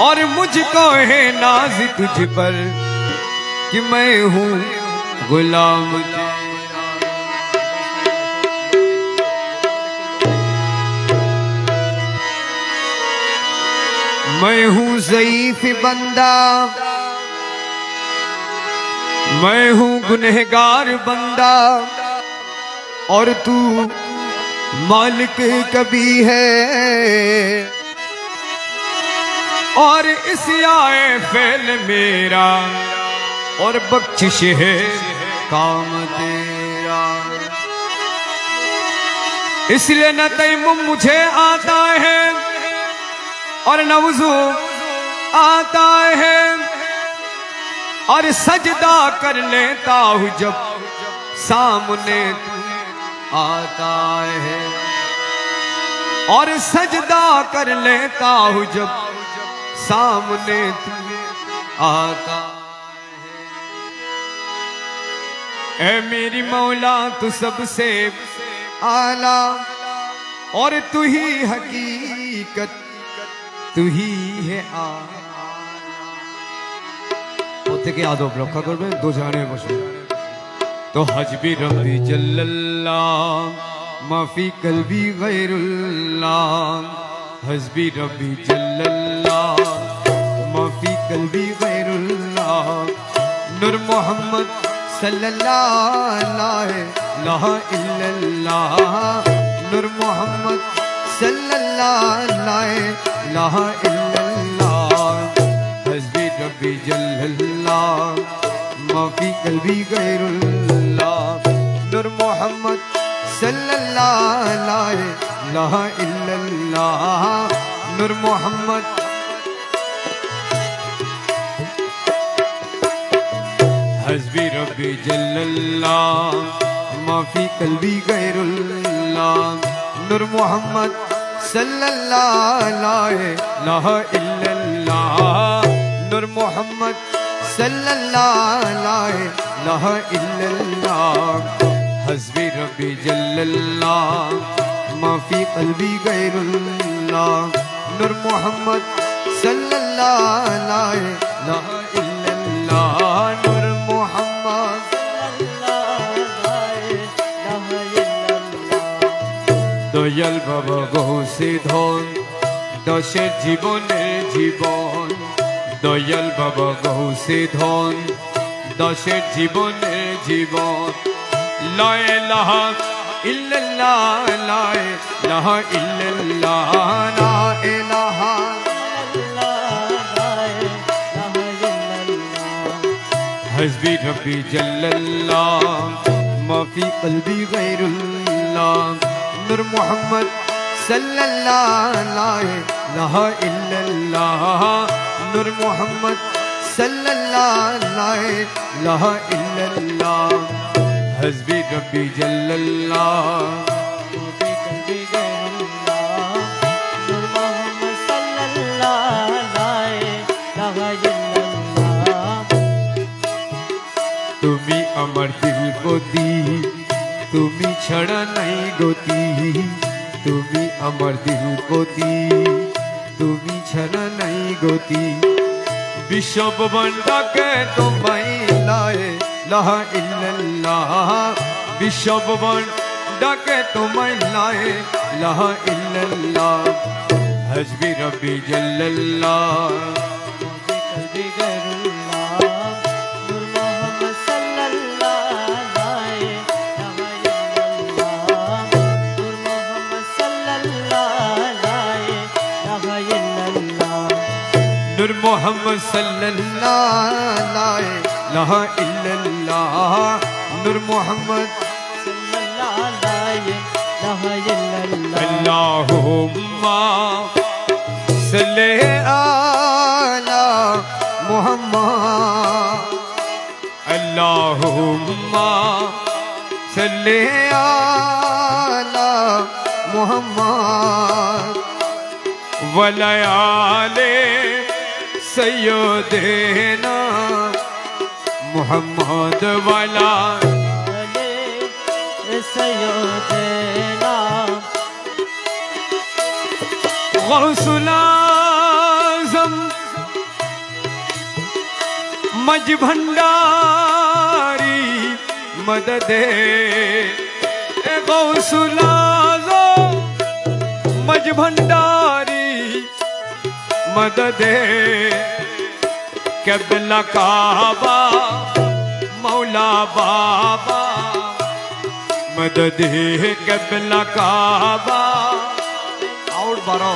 और मुझको है नाज तुझ पर कि मैं हूँ गुलाम तेरा। मैं हूँ ज़ईफ़ बंदा, मैं हूँ गुनहगार बंदा, और तू मालिक कभी है। और इस आए फैल मेरा और बख्शिश है काम तेरा। इसलिए न तयम्मुम मुझे आता है और न वुज़ू आता है, और सजदा कर लेता हूँ जब सामने तू आता है। और सजदा कर लेता हूँ जब सामने तू आता है। ऐ मेरी मौला तू सबसे आला, और तू ही हकीकत, तू ही है आला। প্রত্যেকে আদব রক্ষা করবেন, দো জানে বসে। তো হজবি রব্বি জাল্লাল্লাহ মাফি কলবি গয়রুল্লাহ, हस्बी रब्बी जल्लल्लाह माफी कल्बी गैरुल्लाह। नूर मोहम्मद सल्लल्लाहु अलैहि इल्लल्लाह, नूर मोहम्मद सल्लल्लाहु अलैहि इल्लल्लाह। हस्बी रब्बी जल्लल्लाह माफी कल्बी गैरुल्लाह, नूर मोहम्मद सल्लल्लाहु अलैहि इल्लल्लाह, नूर मोहम्मद। हस्बी रब्बी जल्लल्लाह माफी कल्बी गैरुल्लाह, नूर मोहम्मद सल्लल्लाहु अलैहि इल्लल्लाह, नूर मोहम्मद सल्लल्लाहु अलैहि इल्लल्लाह। हस्बी रब्बी जल्लल्लाह माफी कल्बी गैरुल्लाह, नूर मोहम्मद सल्लल्लाहु अलैहि इल्लल्लाह, नूर मोहम्मद सल्लल्लाहु अलैहि इल्लल्लाह। दयाल बाबा গৌসে ধন দশের জীবনের জীবন, দয়াল বাবা গৌসে ধন দশের জীবনের জীবন। লা ইলাহা इल्लल्लाह ला इलाहा इल्लल्लाह, ला इलाहा इल्लल्लाह। हस्बी रब्बी जल्लल्लाह माफी कल्बी गैरुल्लाह, नूर मोहम्मद सल्लल्लाहु अलैहि इल्लल्लाह, नूर मोहम्मद सल्लल्लाहु अलैहि इल्लल्लाह। हस्बी रब्बी जल्लल्लाह माफी कल्बी गैरुल्लाह, नूर मोहम्मद सल्लल्लाहु अलैहि इल्लल्लाह। তুমি আমার দিল গতি, তুমি ছাড়া নাই গতি, তুমি আমার দিল গতি, তুমি ছাড়া নাই গতি। বিশ্ব ব্রহ্মাণ্ডকে তোমায় লা ইলাহা ইল্লাল্লাহ, বিশ্ব ব্রহ্মাণ্ডকে তোমায় লা ইলাহা ইল্লাল্লাহ। हस्बी रब्बी जल्लल्लाह माफी कल्बी गैरुल्लाह, नूर मोहम्मद सल्लल्लाहु अलैहि इल्लल्लाह, नूर मोहम्मद सल्लल्लाहु अलैहि इल्लल्लाह, नूर मोहम्मद सल्लल्लाहु अलैहि इल्लल्लाह, नूर मोहम्मद सल्लल्लाहु अलैहि इल्लल्लाह। अल्लाहुम्मा सल्ले अला मुहम्मद, अल्लाहुम्मा सल्ले अला मुहम्मद वलयाले सय्यदना मुहम्मद वाला सय्यदना। गौसुल आज़म मज भंडारी मदद गौसुल आज़म मज भंडारी मदद क़िबला काबा मौला बाबा मदद क़िबला काबा और बरो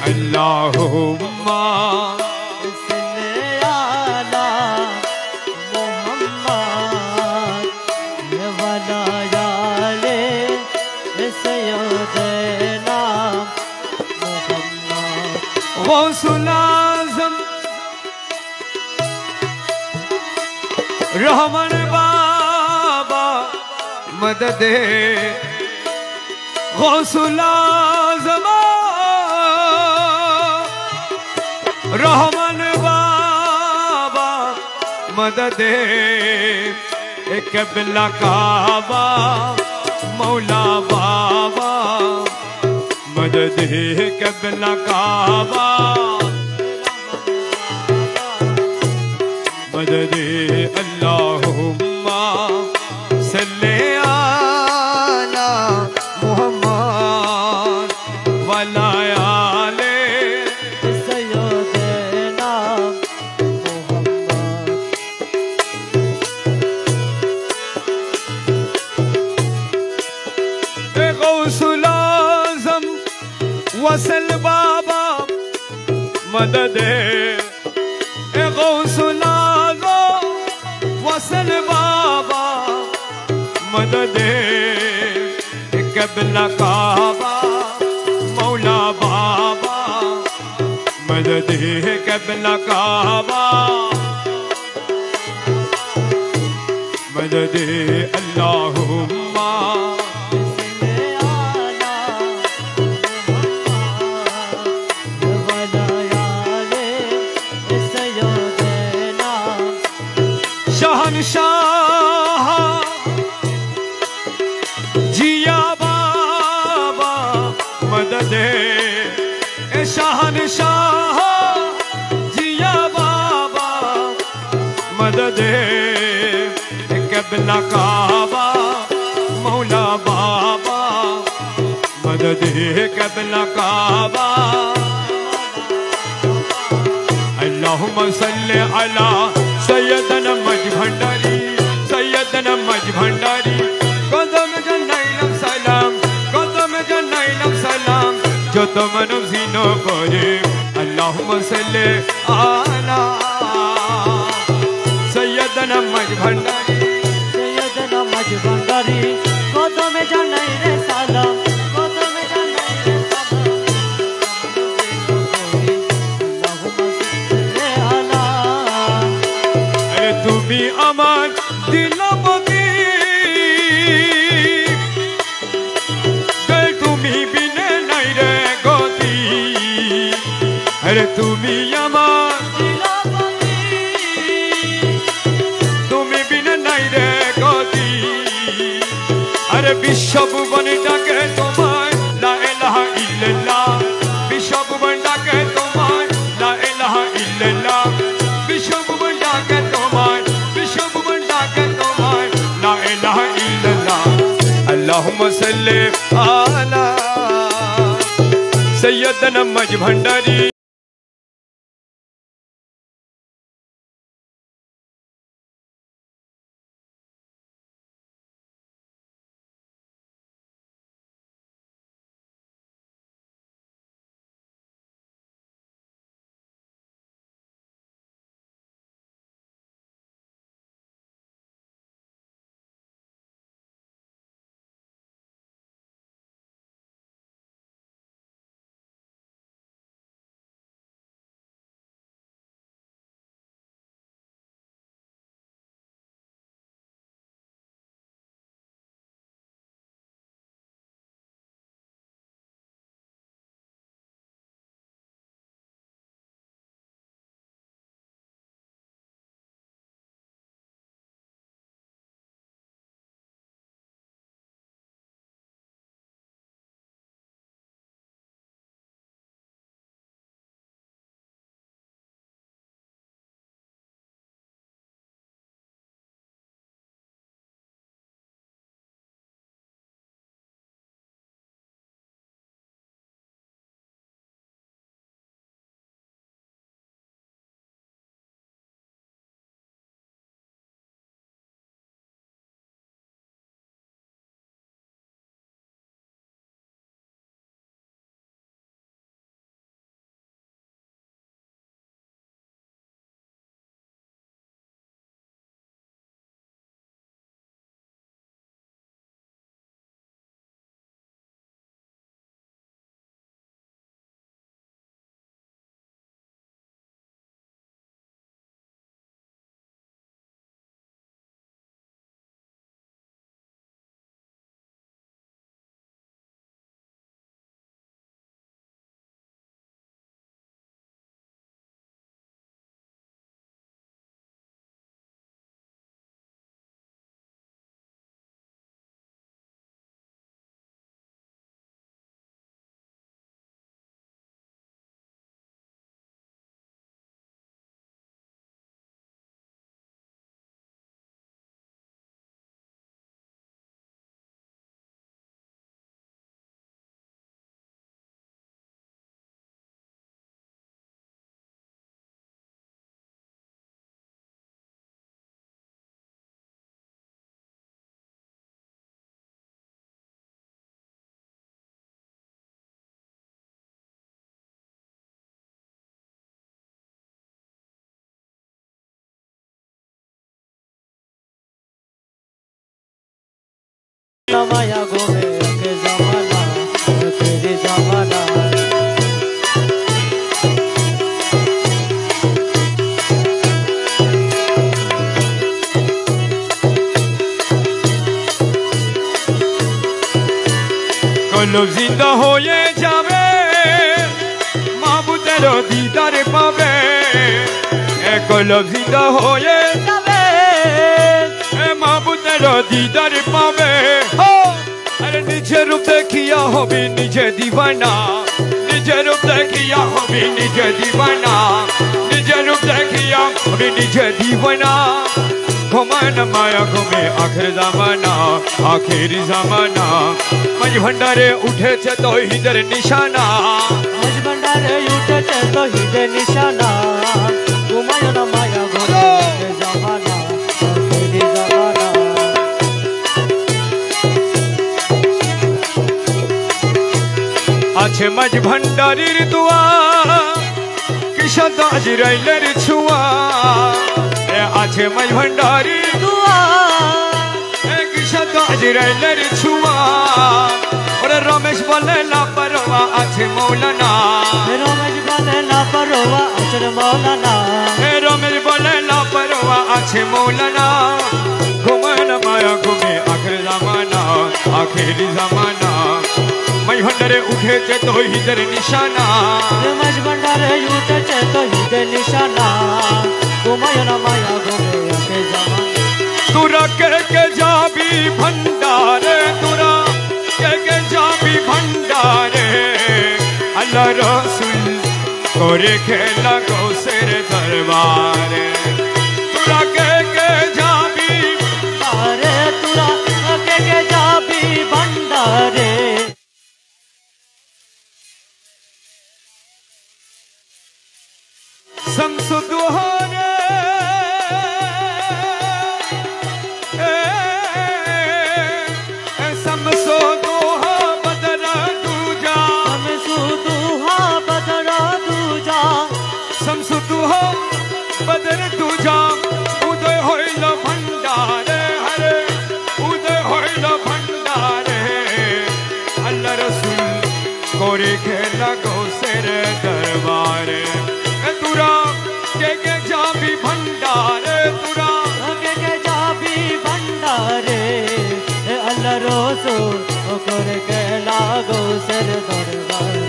अल्लाहुम्मा सल्ले अला मुहम्मद वला आले सय्यदना मुहम्मद गौसुल आज़म रहमान बाबा मदद गौसुल आज़म रहमान बाबा मदद क़िबला काबा मौला बाबा मदद क़िबला काबा मदद अल्लाहुम्मा सल्ले अला मुहम्मद वला आले सय्यदना मुहम्मद गौसुल आज़म वसल बाबा मदद गौसुल आज़म वसल बाबा मदद क़िबला काबा मौला बाबा मदद क़िबला काबा मदद अल्लाहुम्मा शहनशाह जिया बाबा मदद शहनशाह जिया बाबा मदद क़िबला काबा मौला बाबा मदद क़िबला काबा अल्लाहुम्मा सल्ले अला सैयदना मज भंडारी सैयदना मज भंडारी कदम जन्नैलम सलाम कदम जन्नैलम सलाम जो तुम नज़ीनो करे अल्लाहुम्मा सल्ले अला सैयदना मज भंडारी सय्यदना मज भंडारी कदम जानाई रे सालाम कदम जानाई रे सालाम अल्लाहुम्मा सल्ले अला তুমি আমার দিলপতি তুমি বিনে নাই রে গতি আরে তুমি আমার তুমি বিনে নাই রে গতি আরে বিশ্বভুবন ডাকে তোমায় লা ইলাহা ইল্লাল্লাহ বিশ্বভুবন ডাকে তোমায় লা ইলাহা ইল্লাল্লাহ বিশ্বভুবন ডাকে তোমায় বিশ্বভুবন ডাকে তোমায় লা ইলাহা ইল্লাল্লাহ আল্লাহুম্মা সাল্লি আলা সৈয়দনা মজ ভন্ডারি। माया घूमे के जमाना तेरे जमाना कलब जिंदा हो ये जावे महबूब तेरो दीदार पावे कलब जिंदा हो ये जावे महबूब तेरो दीदार पावे अरे निजे रूप देखिया हो भी निजे दीवाना निजे रूप देखिया हो भी निजे दीवाना निजे रूप देखिया हो भी निजे दीवाना घुमान माया घुमे आखिर जमाना आखिरी जमाना मज भंडारे उठे छे तो हिदर निशाना मज भंडारे उठे छे तो हिदर निशाना घुमायो ना माया घुमे के जमाना आखिरी जमाना আছে মাঝ ভান্ডারির দোয়া কিশোর আজ রাইলের ছুয়া আছে মাঝ ভান্ডারির दुआ কিশোর আজ রাইলের ছুয়া ওরে রমেশ বলে লাপরওয়া আছে মৌলানা रमेश बने ना परवा अचर मौलाना রমেশ বলে লাপরওয়া আছে মৌলানা ঘুমান মায়া ঘুমে আখের জামানা আখেরি জামানা মাঝ ভান্ডারে উঠেছে তো হিদের নিশানা रमेश भंडारे उठे छे तो हिदर निशाना घुमायो ना माया घुमे के जमाना तुरा के जाबी भंडारे तुरा के जाबी भंडारे अल्लाह रसूल करे खेला गौसेर दरबारे तुरा के जाबी अरे तुरा के जाबी भंडारे शम्सु दुहारे शम्सु दुहा बदरा दूजा हम सुदुहा बदरा दूजा शम्सु दुहा बदर दूजा उदय होइल भंडारे हरे उदय होइल भंडारे अल्लाह रसूल कोरे खेला गौसेर दरबारे तुरा के जाबी भंडारे तुरा के जाबी भंडारे अल्लाह रोसो कर के लागो सर दरबारे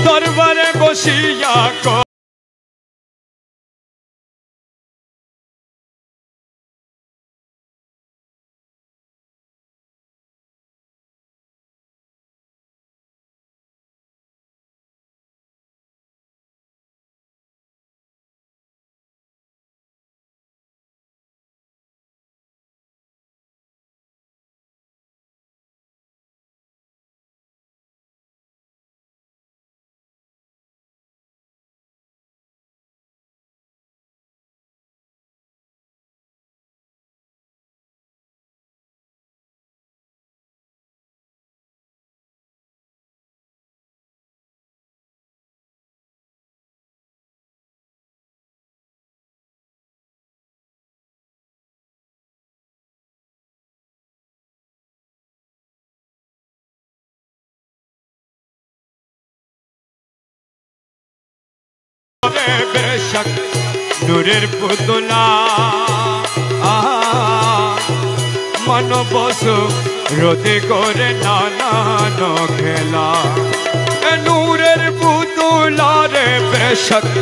दरबारे बसिया को बेशक नूरेर पुतला मन बस रोदे करे नाना खेला नूरेर पुतला रे बेशक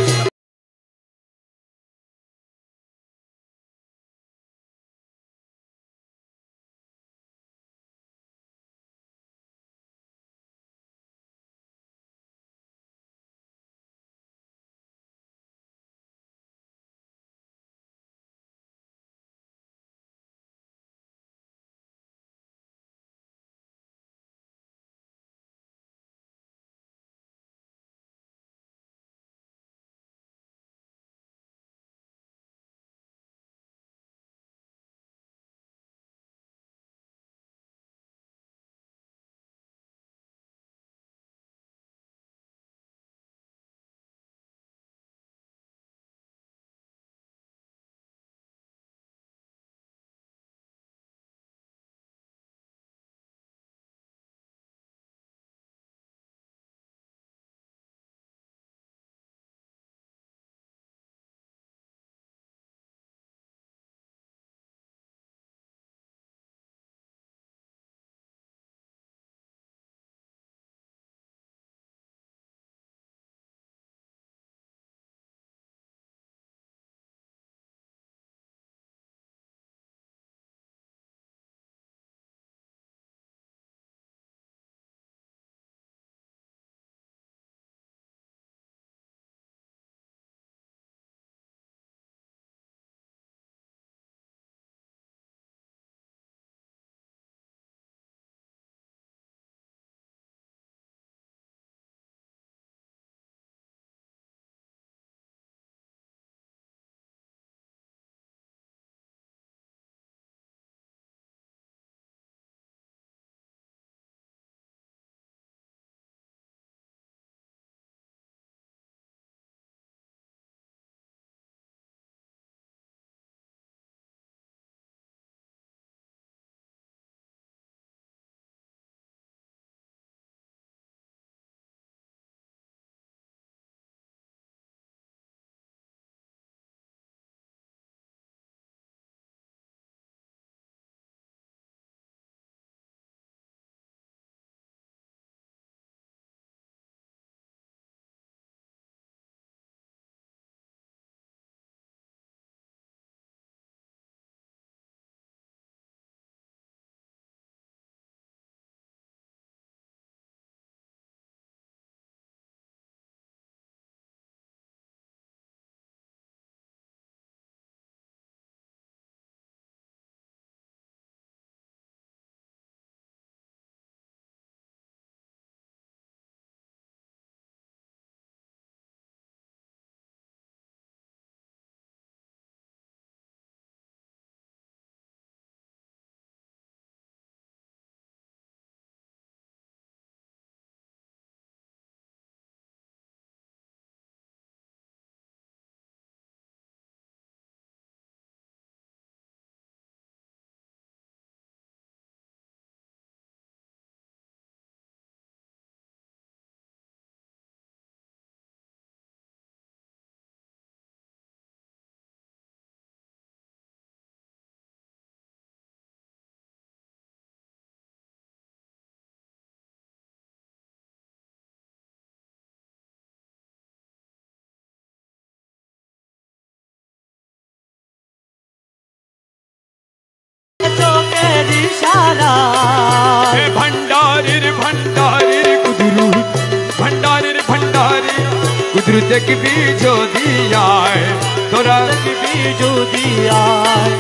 দেখবি যদি আয় তোরা দেখবি যদি আয়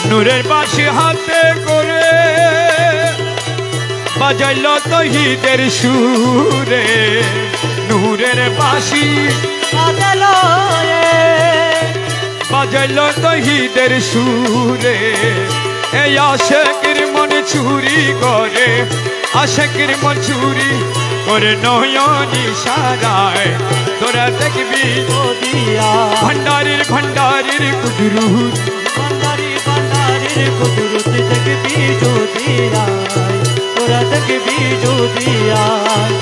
নূরের বাঁশি হাতে করে বাজাইল তহিদের সুরে নূরের বাঁশি বাজাইল তহিদের সুরে এই আশেকের মন চুরি করে আশেকের মন চুরি করে নয়নি সারায় তোরা দেখবি যদি আয় ভান্ডারির ভান্ডারির কুদরুত ভান্ডারির কুদরত দেখবি যদি আয় তোরা দেখবি যদি আয়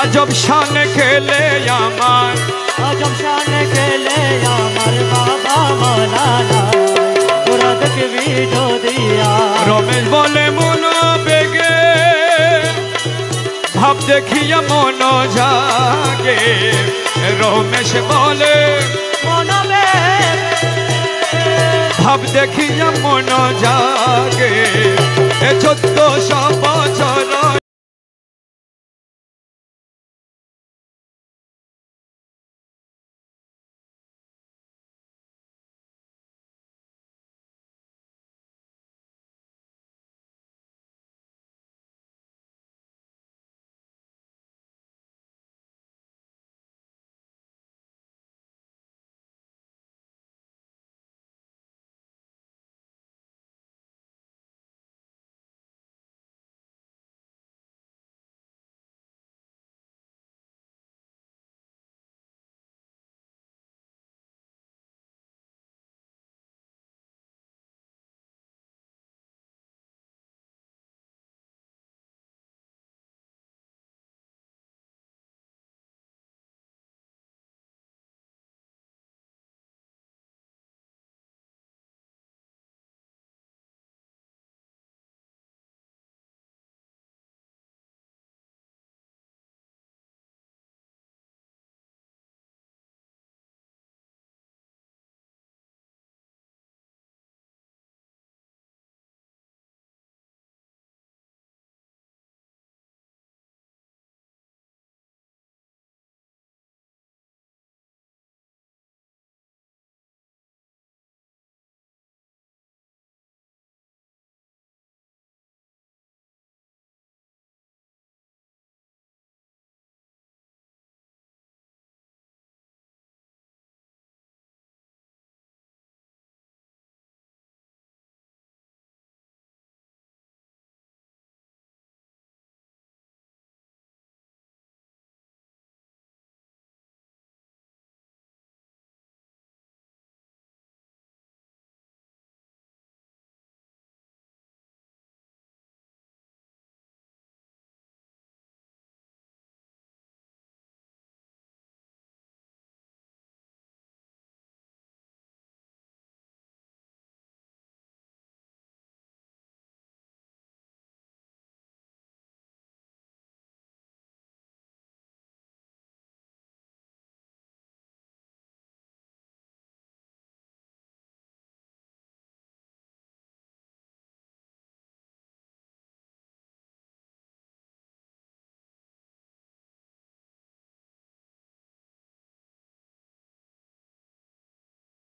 আজব শান খেলে আমার আজব শান খেলে আমার বাবা মাওলানা তোরা দেখবি যদি আয় রমেশ বলে মন বেগে ভাব দেখিয়া মন জাগে রমেশ বলে মনবে ভাব দেখিয়া মন জাগে এ 1400 বছর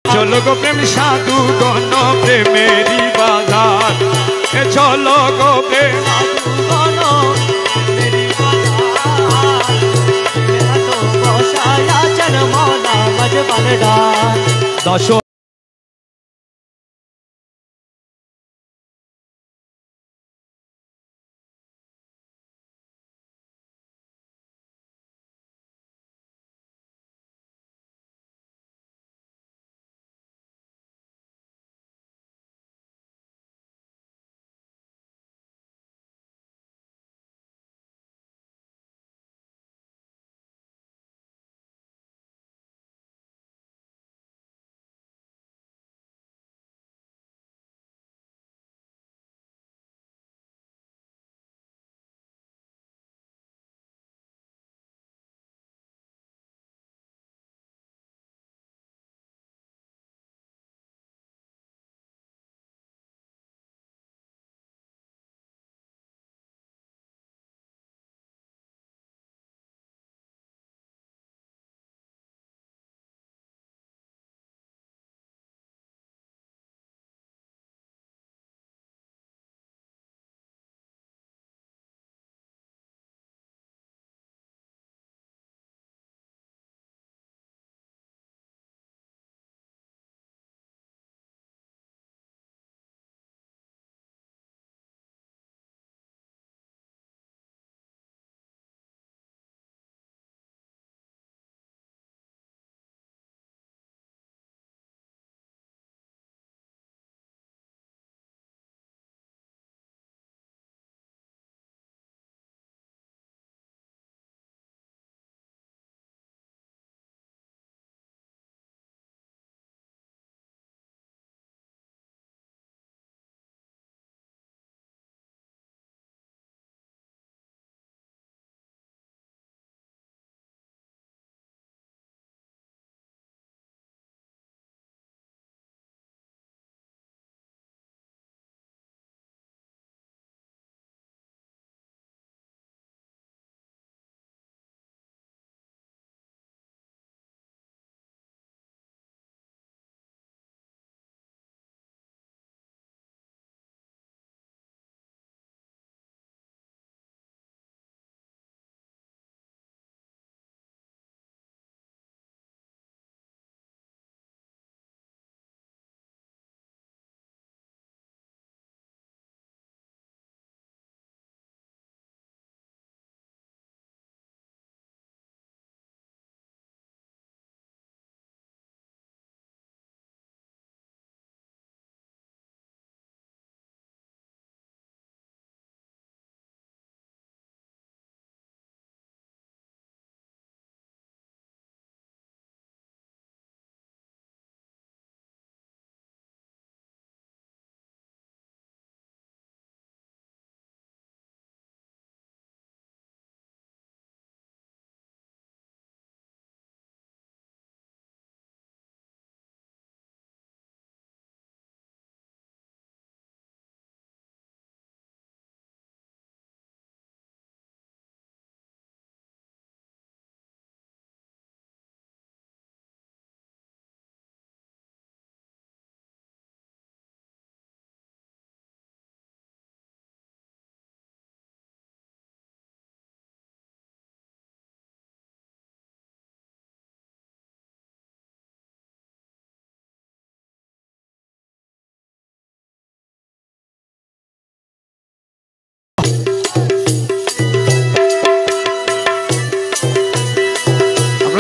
চলো গো প্রেম সাধু গণ প্রেমেরি বাজার এ চলো গো প্রেম দশ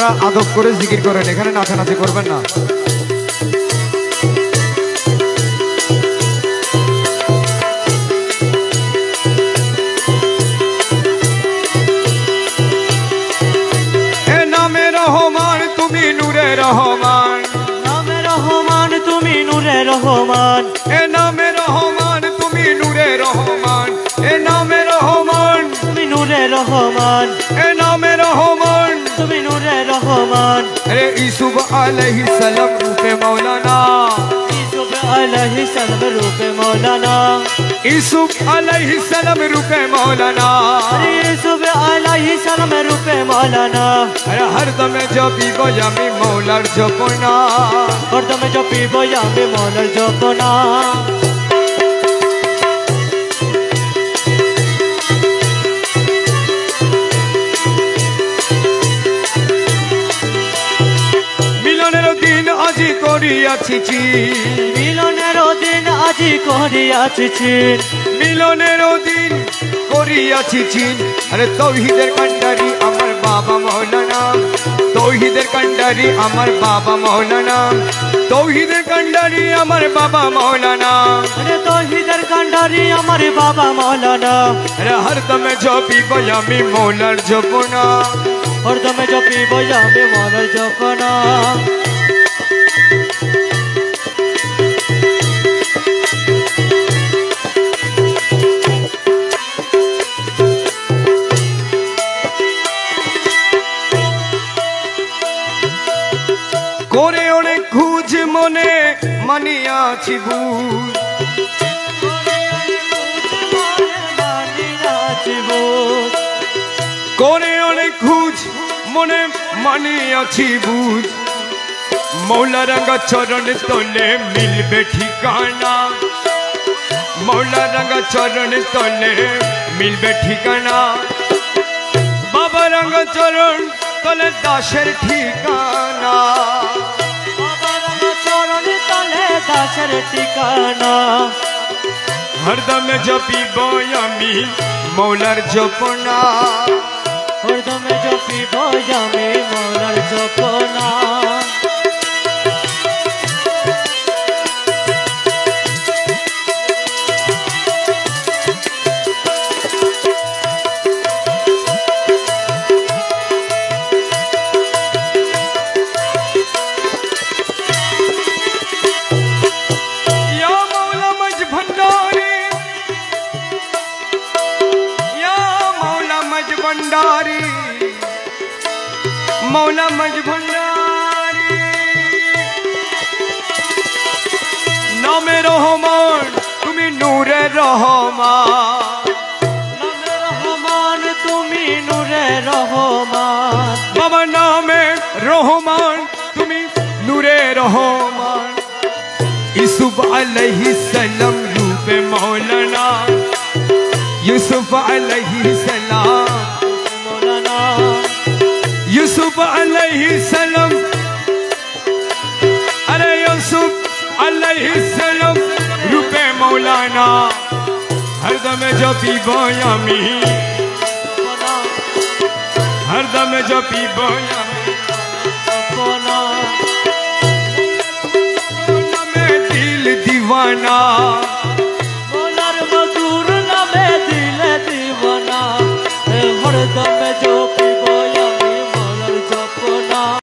আপনারা আদব করে জিকির করেন, এখানে নাচানাচি করবেন না। এ নামে রহমান তুমি নূরে রহমান, নামে রহমান তুমি নূরে রহমান, এ নামে রহমান তুমি নূরে রহমান, এ নামে রহমান তুমি নূরে রহমান, এ নামে রহমান তুমি নূরে রহমান। अरे यूसुफ अलैहिस्सलाम रूपे मौलाना, यूसुफ अलैहिस्सलाम रूपे मौलाना, यूसुफ अलैहिस्सलाम रूपे मौलाना, अरे यूसुफ अलैहिस्सलाम रूपे मौलाना। अरे हर दम जपिबो আমি মৌলার জপনা, हर दम जपिबो আমি মৌলার জপনা। আজি করিয়াছি চিন, মিলনের দিন আজি করিয়াছি চিন, মিলনের দিন করিয়াছি চিন। আরে তৌহিদের কান্ডারি আমার বাবা মৌলানা, তৌহিদের কান্ডারি আমার বাবা মৌলানা, তৌহিদের কান্ডারি আমার বাবা মৌলানা, अरे तौहीদের কান্ডারি আমার বাবা মৌলানা। আরে হরদম জপিব আমি মৌলার জপনা, हर दम जपिबो আমি মৌলার জপনা। করে অনেক খুঁজ মনে মানিয়াছি বুঝ, করে অনেক খুঁজ মনে মানিয়াছি বুঝ। মৌলা রঙ্গা চরণ তলে মিলবে ঠিকানা, মৌলা রঙ্গা চরণ তলে মিলবে ঠিকানা, বাবা রঙ্গা চরণ তলে দাসের ঠিকানা, বাবা রঙ্গা চরণ তলে দাসের ঠিকানা। হরদম জপিব আমি মৌলার জপনা, हर दम जपिबो আমি মৌলার জপনা। मौला मज भंडारी नामे रहमान তুমি নূরে রহমান, নামে রহমান তুমি নূরে রহমান, বাবা নামে রহমান তুমি নূরে রহমান। यूसुफ अलैहिस्सलाम रूपे मौलाना, यूसुफ अलैहिस्सलाम मौलाना, यूसुफ अलैहिस्सलाम, अरे यूसुफ अलैहिस्सलाम रूपे मौलाना। हरदम जपिबो আমি, हरदम जपिबो আমি জপনা। में दिल दीवाना,